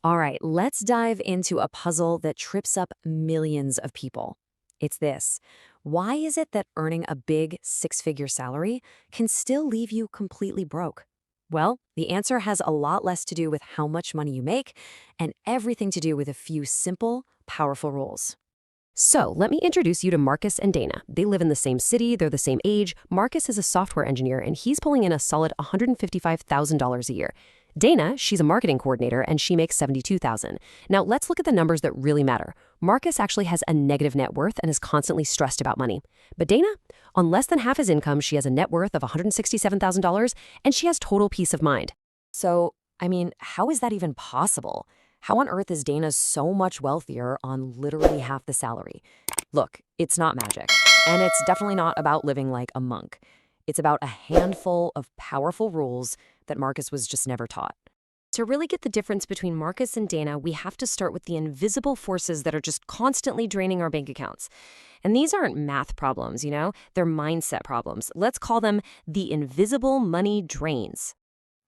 All right, let's dive into a puzzle that trips up millions of people. It's this. Why is it that earning a big six-figure salary can still leave you completely broke? Well, the answer has a lot less to do with how much money you make and everything to do with a few simple, powerful rules. So, let me introduce you to Marcus and Dana. They live in the same city, they're the same age. Marcus is a software engineer, and he's pulling in a solid $155,000 a year. Dana, she's a marketing coordinator, and she makes $72,000. Now, let's look at the numbers that really matter. Marcus actually has a negative net worth and is constantly stressed about money. But Dana, on less than half his income, she has a net worth of $167,000, and she has total peace of mind. How is that even possible? How on earth is Dana so much wealthier on literally half the salary? Look, it's not magic, and it's definitely not about living like a monk. It's about a handful of powerful rules that Marcus was just never taught. To really get the difference between Marcus and Dana, we have to start with the invisible forces that are just constantly draining our bank accounts. And these aren't math problems, they're mindset problems. Let's call them the invisible money drains.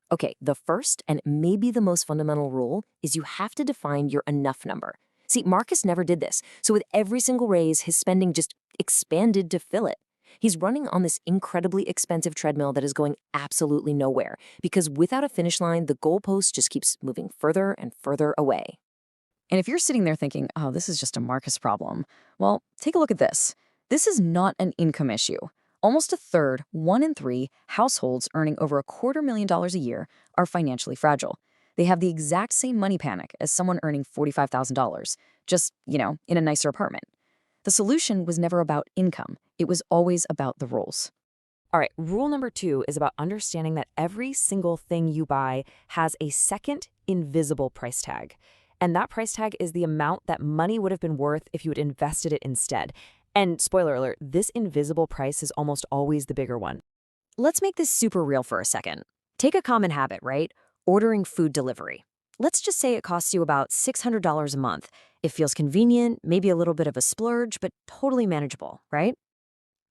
Okay, the first and maybe the most fundamental rule is you have to define your enough number. See, Marcus never did this, so with every single raise, his spending just expanded to fill it. He's running on this incredibly expensive treadmill that is going absolutely nowhere because without a finish line, the goalpost just keeps moving further and further away. And if you're sitting there thinking, oh, this is just a Marcus problem, well, take a look at this. This is not an income issue. Almost a third, 1 in 3, households earning over $250,000 a year are financially fragile. They have the exact same money panic as someone earning $45,000, just, in a nicer apartment. The solution was never about income. It was always about the rules. All right, rule number 2 is about understanding that every single thing you buy has a second invisible price tag. And that price tag is the amount that money would have been worth if you had invested it instead. And spoiler alert, this invisible price is almost always the bigger one. Let's make this super real for a second. Take a common habit, right? Ordering food delivery. Let's just say it costs you about $600 a month. It feels convenient, maybe a little bit of a splurge, but totally manageable, right?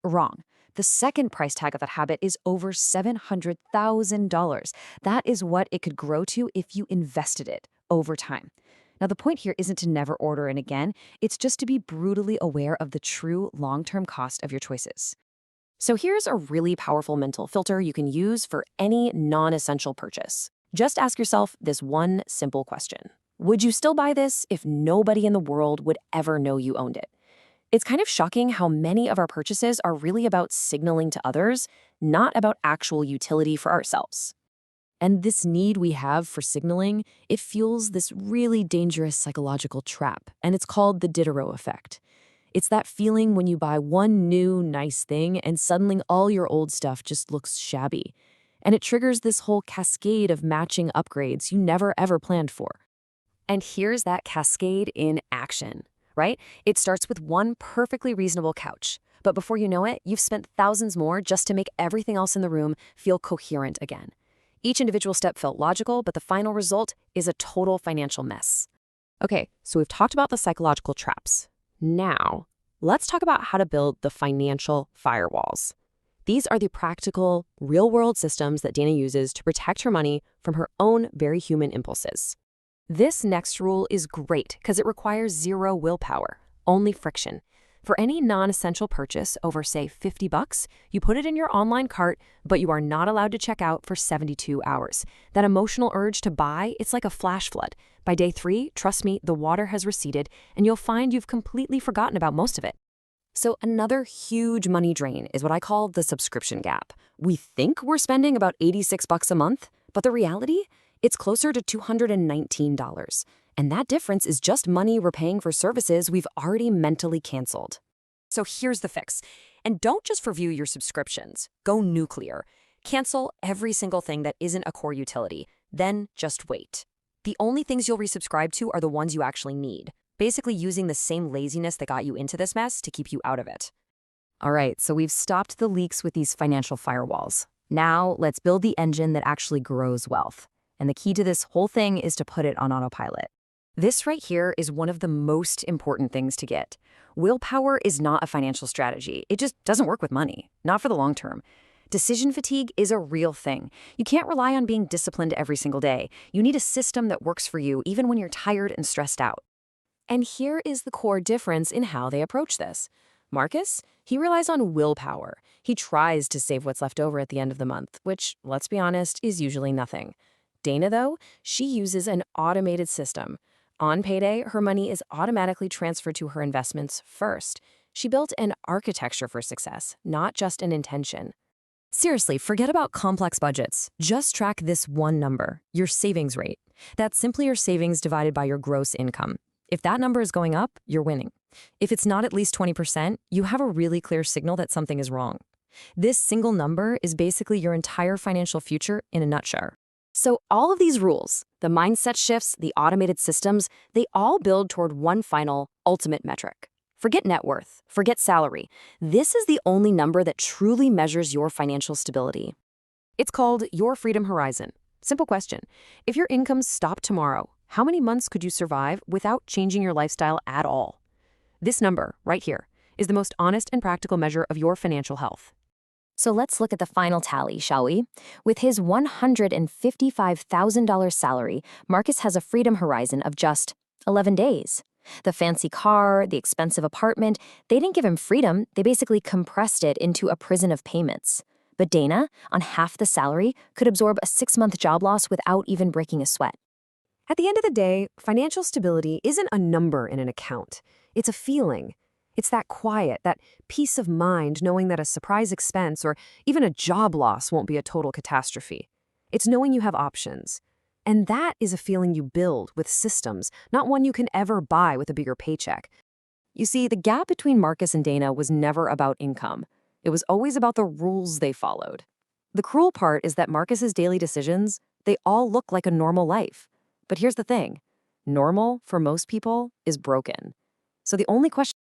Wrong. The second price tag of that habit is over $700,000. That is what it could grow to if you invested it over time. Now, the point here isn't to never order in again. It's just to be brutally aware of the true long-term cost of your choices. So here's a really powerful mental filter you can use for any non-essential purchase. Just ask yourself this one simple question. Would you still buy this if nobody in the world would ever know you owned it? It's kind of shocking how many of our purchases are really about signaling to others, not about actual utility for ourselves. And this need we have for signaling, it fuels this really dangerous psychological trap, and it's called the Diderot effect. It's that feeling when you buy one new, nice thing and suddenly all your old stuff just looks shabby. And it triggers this whole cascade of matching upgrades you never ever planned for. And here's that cascade in action, right? It starts with one perfectly reasonable couch. But before you know it, you've spent thousands more just to make everything else in the room feel coherent again. Each individual step felt logical, but the final result is a total financial mess. Okay, so we've talked about the psychological traps. Now, let's talk about how to build the financial firewalls. These are the practical, real-world systems that Dana uses to protect her money from her own very human impulses. This next rule is great because it requires zero willpower, only friction. For any non-essential purchase over, say, $50, you put it in your online cart, but you are not allowed to check out for 72 hours. That emotional urge to buy, it's like a flash flood. By day 3, trust me, the water has receded, and you'll find you've completely forgotten about most of it. So another huge money drain is what I call the subscription gap. We think we're spending about $86 a month, but the reality? It's closer to $219. And that difference is just money we're paying for services we've already mentally canceled. So here's the fix. And don't just review your subscriptions. Go nuclear. Cancel every single thing that isn't a core utility. Then just wait. The only things you'll resubscribe to are the ones you actually need. Basically using the same laziness that got you into this mess to keep you out of it. All right, so we've stopped the leaks with these financial firewalls. Now let's build the engine that actually grows wealth. And the key to this whole thing is to put it on autopilot. This right here is one of the most important things to get. Willpower is not a financial strategy. It just doesn't work with money, not for the long term. Decision fatigue is a real thing. You can't rely on being disciplined every single day. You need a system that works for you even when you're tired and stressed out. And here is the core difference in how they approach this. Marcus, he relies on willpower. He tries to save what's left over at the end of the month, which, let's be honest, is usually nothing. Dana, though, she uses an automated system. On payday, her money is automatically transferred to her investments first. She built an architecture for success, not just an intention. Seriously, forget about complex budgets. Just track this one number, your savings rate. That's simply your savings divided by your gross income. If that number is going up, you're winning. If it's not at least 20%, you have a really clear signal that something is wrong. This single number is basically your entire financial future in a nutshell. So all of these rules, the mindset shifts, the automated systems, they all build toward one final, ultimate metric. Forget net worth, forget salary. This is the only number that truly measures your financial stability. It's called your freedom horizon. Simple question. If your income stopped tomorrow, how many months could you survive without changing your lifestyle at all? This number, right here, is the most honest and practical measure of your financial health. So let's look at the final tally, shall we? With his $155,000 salary, Marcus has a freedom horizon of just 11 days. The fancy car, the expensive apartment, they didn't give him freedom, they basically compressed it into a prison of payments. But Dana, on half the salary, could absorb a 6-month job loss without even breaking a sweat. At the end of the day, financial stability isn't a number in an account. It's a feeling. It's that quiet, that peace of mind knowing that a surprise expense or even a job loss won't be a total catastrophe. It's knowing you have options. And that is a feeling you build with systems, not one you can ever buy with a bigger paycheck. You see, the gap between Marcus and Dana was never about income. It was always about the rules they followed. The cruel part is that Marcus's daily decisions, they all look like a normal life. But here's the thing. Normal, for most people, is broken. So the only question